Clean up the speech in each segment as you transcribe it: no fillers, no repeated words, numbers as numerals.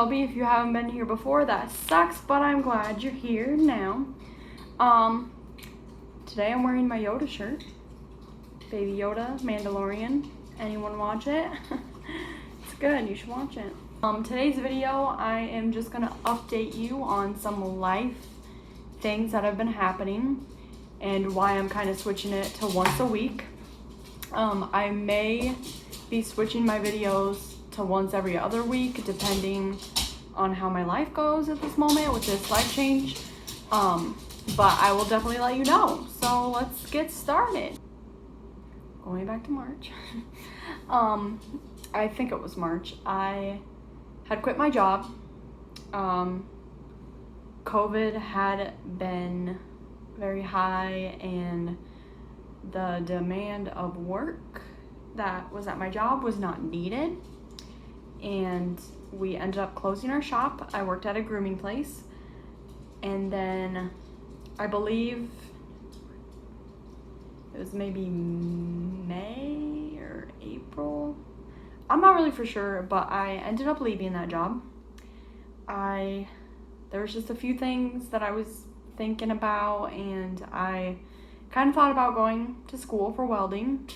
Shelby. If you haven't been here before, that sucks, but I'm glad you're here now. Today I'm wearing my Yoda shirt. Baby Yoda, Mandalorian. Anyone watch it? It's good, you should watch it. Today's video, I am just gonna update you on some life things that have been happening and why I'm kind of switching it to once a week. I may be switching my videos to once every other week, depending on how my life goes at this moment with this life change. But I will definitely let you know. So let's get started. Going back to March. I think it was March. I had quit my job. COVID had been very high and the demand of work that was at my job was not needed. And we ended up closing our shop. I worked at a grooming place. And then I believe it was maybe May or April. I'm not really for sure, but I ended up leaving that job. There was just a few things that I was thinking about, and I kind of thought about going to school for welding,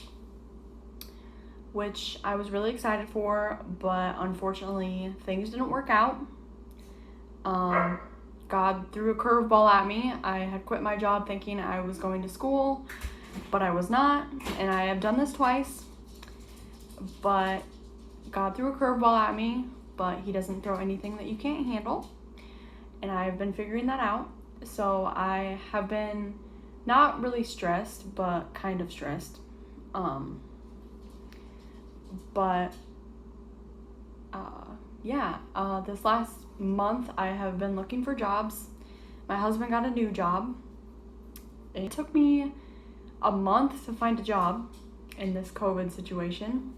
which I was really excited for, but unfortunately things didn't work out. God threw a curveball at me. I had quit my job thinking I was going to school, but I was not, and I have done this twice. But God threw a curveball at me, but he doesn't throw anything that you can't handle, and I've been figuring that out. So I have been not really stressed, but kind of stressed. This last month I have been looking for jobs. My husband got a new job. It took me a month to find a job in this COVID situation.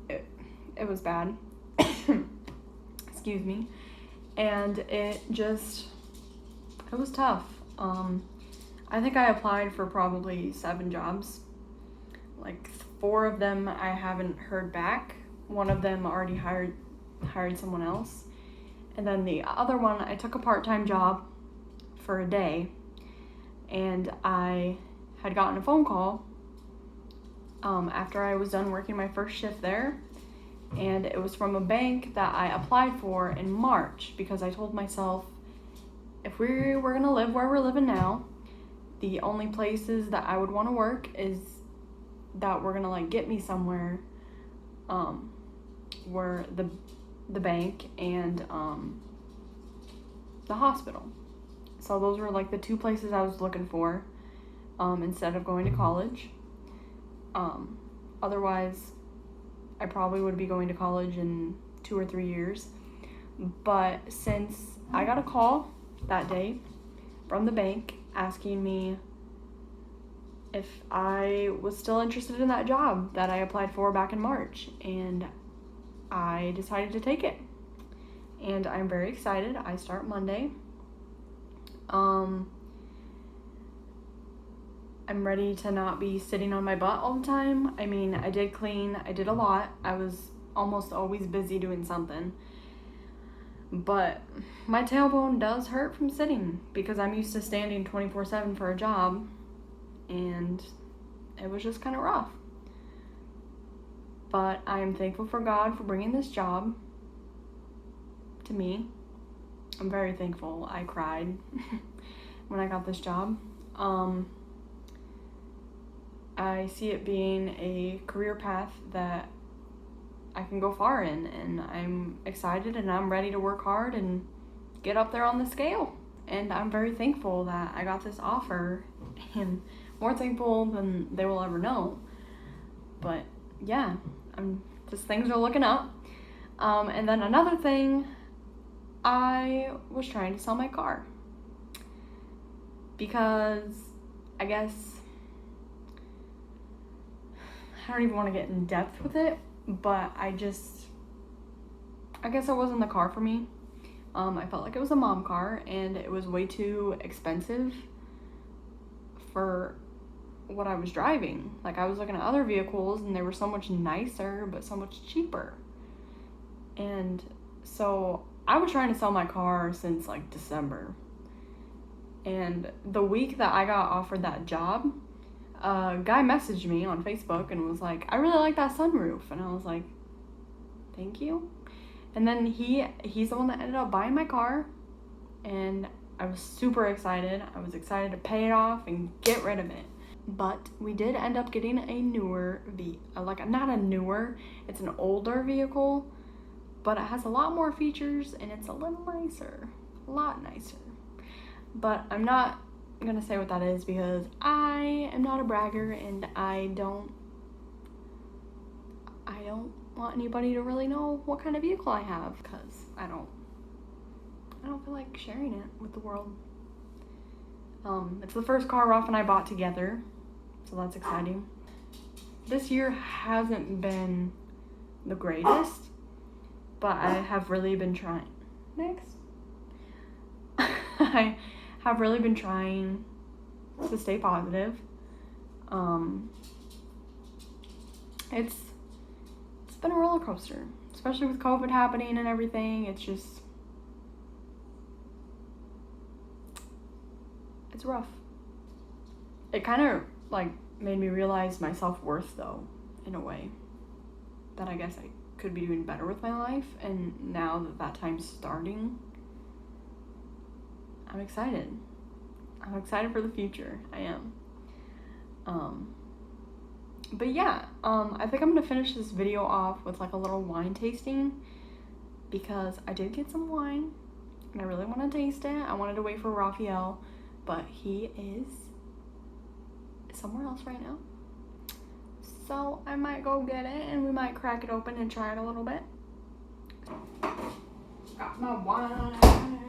It was bad. Excuse me. And it was tough. I think I applied for probably 7 jobs. Like 4 of them I haven't heard back. One of them already hired someone else. And then the other one, I took a part-time job for a day, and I had gotten a phone call after I was done working my first shift there, and it was from a bank that I applied for in March, because I told myself, if we were gonna live where we're living now, the only places that I would want to work is that were gonna get me somewhere were the bank and the hospital. So those were the 2 places I was looking for instead of going to college. Otherwise I probably would be going to college in 2 or 3 years. But since I got a call that day from the bank asking me if I was still interested in that job that I applied for back in March, and I decided to take it. And I'm very excited. I start Monday. I'm ready to not be sitting on my butt all the time. I mean, I did clean. I did a lot. I was almost always busy doing something. But my tailbone does hurt from sitting, because I'm used to standing 24/7 for a job, and it was just kind of rough. But I am thankful for God for bringing this job to me. I'm very thankful. I cried when I got this job. I see it being a career path that I can go far in, and I'm excited and I'm ready to work hard and get up there on the scale. And I'm very thankful that I got this offer, and more thankful than they will ever know. But yeah, things are looking up. And then another thing, I was trying to sell my car, because I guess I don't even want to get in depth with it, but I guess it wasn't the car for me. I felt like it was a mom car, and it was way too expensive for what I was driving. I was looking at other vehicles, and they were so much nicer, but so much cheaper. And So I was trying to sell my car since like December. And the week that I got offered that job, a guy messaged me on Facebook and was like, I really like that sunroof. And I was like, thank you. And then he's the one that ended up buying my car. And I was super excited. I was excited to pay it off and get rid of it. But we did end up getting a newer not a newer, it's an older vehicle, but it has a lot more features and it's a little nicer. A lot nicer. But I'm not gonna say what that is because I am not a bragger and I don't want anybody to really know what kind of vehicle I have because I don't feel like sharing it with the world. It's the first car Ralph and I bought together, so that's exciting. This year hasn't been the greatest, but I have really been trying. Next. I have really been trying to stay positive. It's been a roller coaster, especially with COVID happening and everything. It's rough. It kind of like made me realize my self-worth though, in a way, that I guess I could be doing better with my life. And now that time's starting, I'm excited. I'm excited for the future. I am. But yeah, I think I'm gonna finish this video off with like a little wine tasting because I did get some wine and I really want to taste it. I wanted to wait for Raphael, but he is somewhere else right now. So I might go get it and we might crack it open and try it a little bit. Got my wine.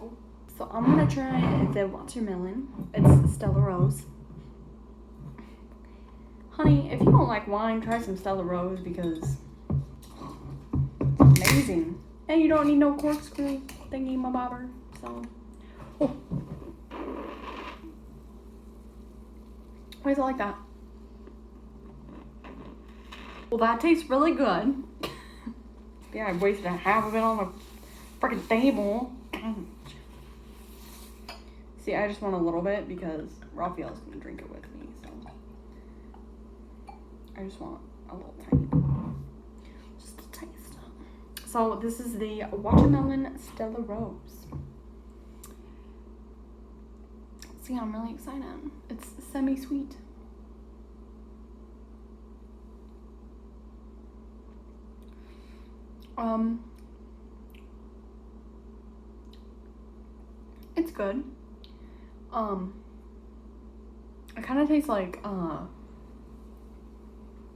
Oh. So I'm gonna try the watermelon. It's Stella Rose. Honey, if you don't like wine, try some Stella Rose because it's amazing. And you don't need no corkscrew thingy my bobber. So, oh. Why is it like that? Well, that tastes really good. Yeah, I wasted half of it on the freaking table. See, I just want a little bit because Raphael's gonna drink it with me, so I just want a little tiny bit. Just a taste. So this is the watermelon Stella Rose. See, I'm really excited. It's semi-sweet. It's good. It kind of tastes like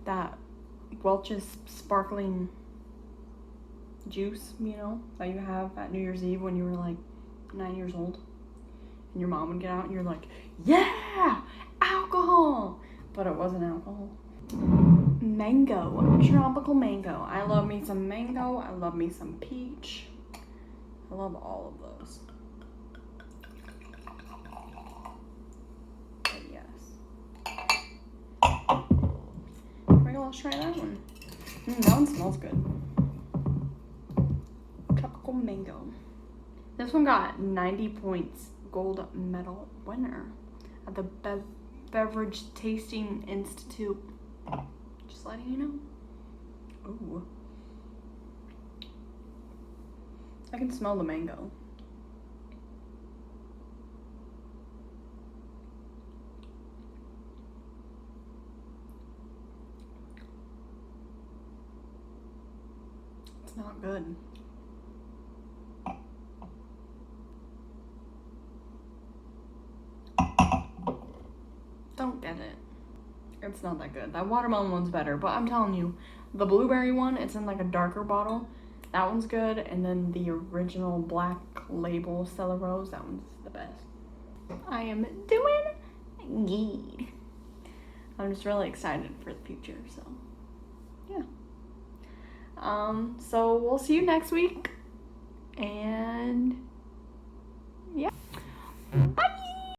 that Welch's sparkling juice, you know, that you have at New Year's Eve when you were like 9 years old. And your mom would get out and you're like, yeah, alcohol. But it wasn't alcohol. Mango, tropical mango. I love me some mango. I love me some peach. I love all of those. But yes. Right, let's try that one. That one smells good. Tropical mango. This one got 90 points. Gold medal winner at the Beverage Tasting Institute. Just letting you know. Ooh. I can smell the mango. It's not good. Don't get it. It's not that good. That watermelon one's better, but I'm telling you, the blueberry one, it's in like a darker bottle. That one's good, and then the original black label Stella Rose, that one's the best. I am doing good. I'm just really excited for the future, so yeah. So we'll see you next week, and yeah. Bye.